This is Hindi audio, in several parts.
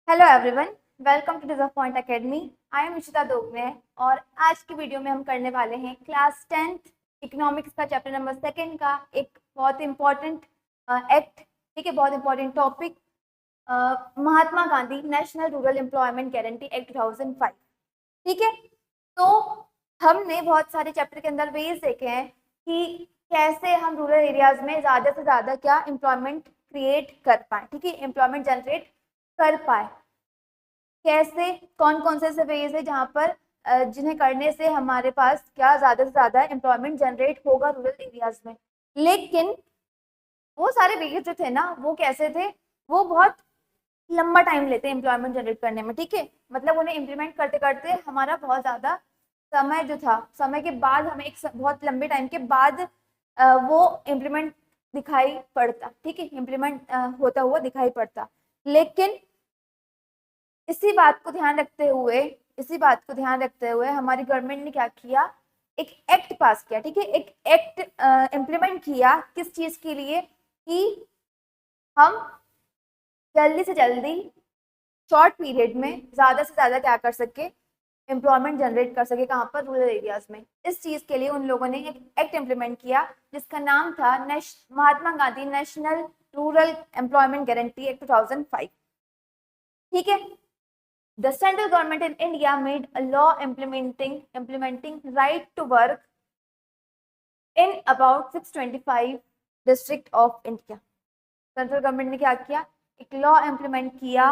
Hello everyone, welcome to deserve point academy. I am Nishita Dogne और आज की वीडियो में हम करने वाले हैं क्लास 10th इकोनॉमिक्स का चैप्टर नंबर 2 का एक बहुत इंपॉर्टेंट एक्ट। ठीक है, बहुत important topic, Mahatma Gandhi national rural employment guarantee act 2005। ठीक है, तो हमने बहुत सारे चैप्टर के अंदर वेज देखे हैं कि कैसे हम रूरल एरियाज में ज़्यादा से ज़्यादा क्या एम्प्लॉयमेंट क्रिएट कर पाए। ठीक है, एम्प्लॉयमेंट जनरेट कर पाए, कैसे, कौन कौन से वेज है जहाँ पर जिन्हें करने से हमारे पास क्या ज़्यादा से ज़्यादा एम्प्लॉयमेंट जनरेट होगा रूरल एरियाज में। लेकिन वो सारे वेज जो थे ना, वो कैसे थे, वो बहुत लंबा टाइम लेते हैं एम्प्लॉयमेंट जनरेट करने में। ठीक है, मतलब उन्हें इम्प्लीमेंट करते करते हमारा बहुत ज़्यादा समय जो था, समय के बाद हमें एक बहुत लंबे टाइम के बाद वो इम्प्लीमेंट दिखाई पड़ता। ठीक है, इम्प्लीमेंट होता हुआ दिखाई पड़ता। लेकिन इसी बात को ध्यान रखते हुए हमारी गवर्नमेंट ने क्या किया, एक एक्ट पास किया। ठीक है, एक एक्ट इम्प्लीमेंट किया किस चीज के लिए, कि हम जल्दी से जल्दी शॉर्ट पीरियड में ज्यादा से ज्यादा क्या कर सके, एम्प्लॉयमेंट जनरेट कर सके। कहाँ पर, रूरल एरियाज में। इस चीज के लिए उन लोगों ने एक एक्ट इम्प्लीमेंट किया जिसका नाम था Mahatma Gandhi national rural employment guarantee act 2005। ठीक है, the central government in India made a law implementing right to work in about 625 district of India। Central government ने क्या किया, एक लॉ इम्प्लीमेंट किया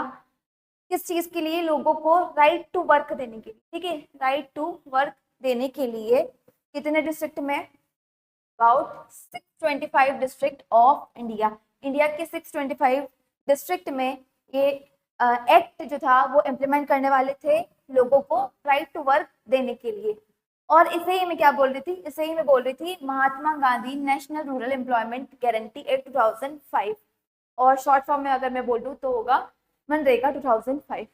किस चीज के लिए, लोगों को राइट टू वर्क देने के लिए। ठीक है, राइट टू वर्क देने के लिए कितने डिस्ट्रिक्ट में, about 625 district of India. India के 625 डिस्ट्रिक्ट में ये एक्ट जो था वो इम्प्लीमेंट करने वाले थे लोगों को राइट टू वर्क देने के लिए। और इसे ही मैं क्या बोल रही थी, इसे ही मैं बोल रही थी Mahatma Gandhi national rural employment guarantee act 2005, और शॉर्ट फॉर्म में अगर मैं बोलूँ तो होगा मनरेगा 2005।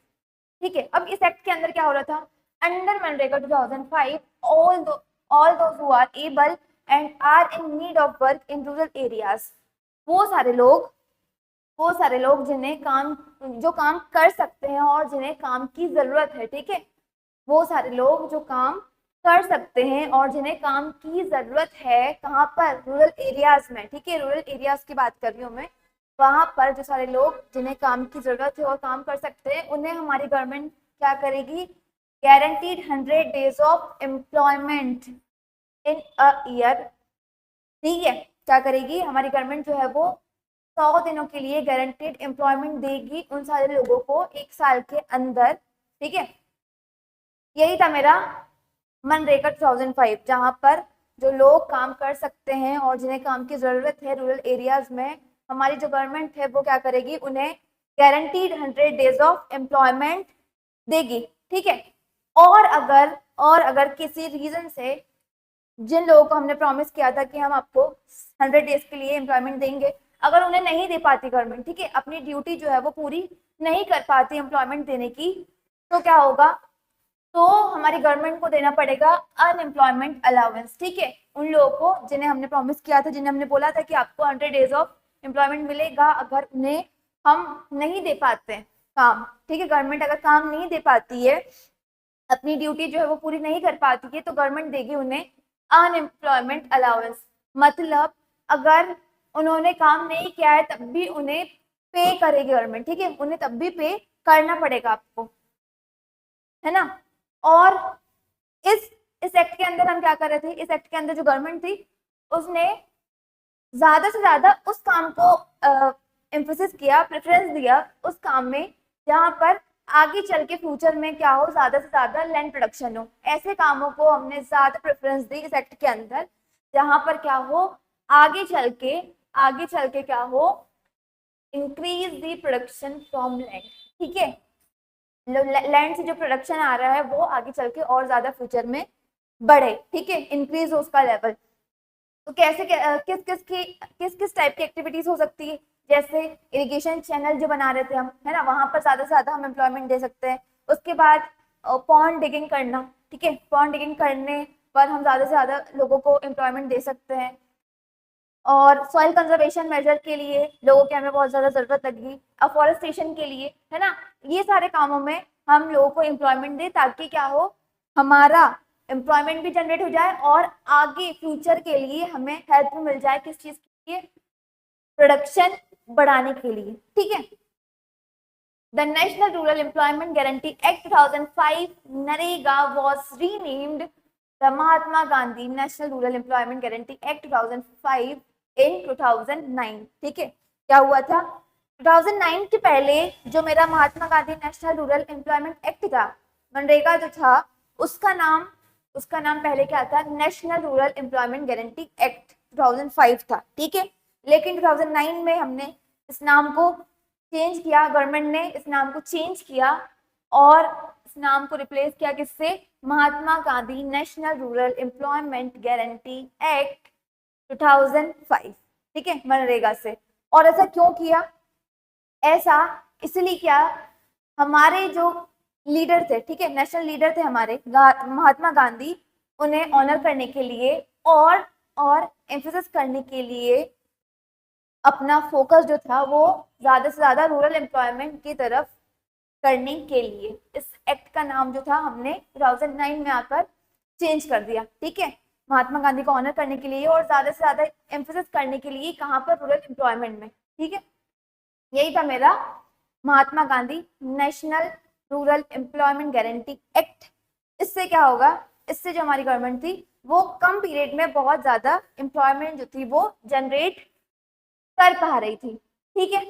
ठीक है, अब इस एक्ट के अंदर क्या हो रहा था, under MNREGA 2005 all those who are able and are in need of work in rural areas, वो सारे लोग जिन्हें काम, जो काम कर सकते हैं और जिन्हें काम की जरूरत है। ठीक है, वो सारे लोग जो काम कर सकते हैं और जिन्हें काम की जरूरत है, कहाँ पर, रूरल एरियाज में। ठीक है, रूरल एरियाज की बात कर रही हूँ मैं। वहां पर जो सारे लोग जिन्हें काम की जरूरत है और काम कर सकते हैं, उन्हें हमारी गवर्नमेंट क्या करेगी, guaranteed 100 days of employment in a year. ठीक है, क्या करेगी हमारी गवर्नमेंट जो है वो 100 दिनों के लिए गारंटीड एम्प्लॉयमेंट देगी उन सारे लोगों को एक साल के अंदर। ठीक है, यही था मेरा मनरेगा 2005, जहां पर जो लोग काम कर सकते हैं और जिन्हें काम की जरूरत है रूरल एरियाज में, हमारी जो गवर्नमेंट है वो क्या करेगी, उन्हें गारंटीड 100 days ऑफ एम्प्लॉयमेंट देगी। ठीक है, और अगर किसी रीजन से जिन लोगों को हमने प्रॉमिस किया था कि हम आपको 100 days के लिए एम्प्लॉयमेंट देंगे, अगर उन्हें नहीं दे पाती गवर्नमेंट, ठीक है, अपनी ड्यूटी जो है वो पूरी नहीं कर पाती एम्प्लॉयमेंट देने की, तो क्या होगा, तो हमारी गवर्नमेंट को देना पड़ेगा अनएम्प्लॉयमेंट अलाउंस। ठीक है, उन लोगों को जिन्हें हमने प्रॉमिस किया था, जिन्हें हमने बोला था कि आपको 100 days ऑफ एम्प्लॉयमेंट मिलेगा, अगर उन्हें हम नहीं दे पाते हैं काम। ठीक है, गवर्नमेंट अगर काम नहीं दे पाती है, अपनी ड्यूटी जो है वो पूरी नहीं कर पाती है, तो गवर्नमेंट देगी उन्हें अनएम्प्लॉयमेंट अलाउंस। मतलब अगर उन्होंने काम नहीं किया है तब भी उन्हें पे करेगी गवर्नमेंट। ठीक है, उन्हें तब भी पे करना पड़ेगा आपको, है ना। और इस इस एक्ट के अंदर हम क्या कर रहे थे, इस एक्ट के अंदर जो गवर्नमेंट थी उसने ज्यादा से ज्यादा उस काम को एम्फोसिस किया, प्रेफरेंस दिया उस काम में जहां पर आगे चल के फ्यूचर में क्या हो, ज्यादा से ज्यादा लैंड प्रोडक्शन हो। ऐसे कामों को हमने ज्यादा प्रेफरेंस दी इस एक्ट के अंदर, जहां पर क्या हो, आगे चल के क्या हो, increase the production from land. ठीक है, लैंड से जो प्रोडक्शन आ रहा है वो आगे चल के और ज्यादा फ्यूचर में बढ़े। ठीक है, इंक्रीज हो उसका लेवल। तो कैसे किस किस टाइप की एक्टिविटीज हो सकती है, जैसे इरिगेशन चैनल जो बना रहे थे हम, है ना, वहां पर ज्यादा से ज्यादा हम एम्प्लॉयमेंट दे सकते हैं। उसके बाद पॉन्ड डिगिंग करना। ठीक है, पॉन्ड डिगिंग करने पर हम ज्यादा से ज्यादा लोगों को एम्प्लॉयमेंट दे सकते हैं। और सॉइल कंजर्वेशन मेजर के लिए लोगों की हमें बहुत ज़्यादा ज़रूरत लगी, अफॉरेस्टेशन के लिए, है ना। ये सारे कामों में हम लोगों को एम्प्लॉयमेंट दें ताकि क्या हो, हमारा एम्प्लॉयमेंट भी जनरेट हो जाए और आगे फ्यूचर के लिए हमें हेल्प मिल जाए किस चीज़ के लिए, प्रोडक्शन बढ़ाने के लिए, ठीक है। The National Rural Employment Guarantee Act 2005 (NREGA) was renamed the Mahatma Gandhi National Rural Employment Guarantee Act 2005 in 2009, ठीक है। क्या हुआ था, 2009 के पहले जो मेरा Mahatma Gandhi national rural employment act था, मनरेगा जो था, उसका नाम पहले क्या था, national rural employment guarantee act 2005 था, ठीक है। लेकिन 2009 में हमने इस नाम को चेंज किया, गवर्नमेंट ने इस नाम को चेंज किया और इस नाम को रिप्लेस किया किससे, Mahatma Gandhi national rural employment guarantee act 2005, ठीक है, मनरेगा से। और ऐसा क्यों किया, ऐसा इसलिए किया, हमारे जो लीडर थे, ठीक है, नेशनल लीडर थे हमारे महात्मा गांधी, उन्हें ऑनर करने के लिए और एम्फेसिस करने के लिए अपना फोकस जो था वो ज़्यादा से ज़्यादा रूरल एम्प्लॉयमेंट की तरफ करने के लिए इस एक्ट का नाम जो था हमने 2009 में आकर चेंज कर दिया, ठीक है, महात्मा गांधी को ऑनर करने के लिए और ज़्यादा से ज़्यादा एम्फेसिस करने के लिए, कहाँ पर, रूरल एम्प्लॉयमेंट में, ठीक है। यही था मेरा Mahatma Gandhi national rural employment guarantee act. इससे क्या होगा, इससे जो हमारी गवर्नमेंट थी वो कम पीरियड में बहुत ज़्यादा एम्प्लॉयमेंट जो थी वो जनरेट कर पा रही थी, ठीक है।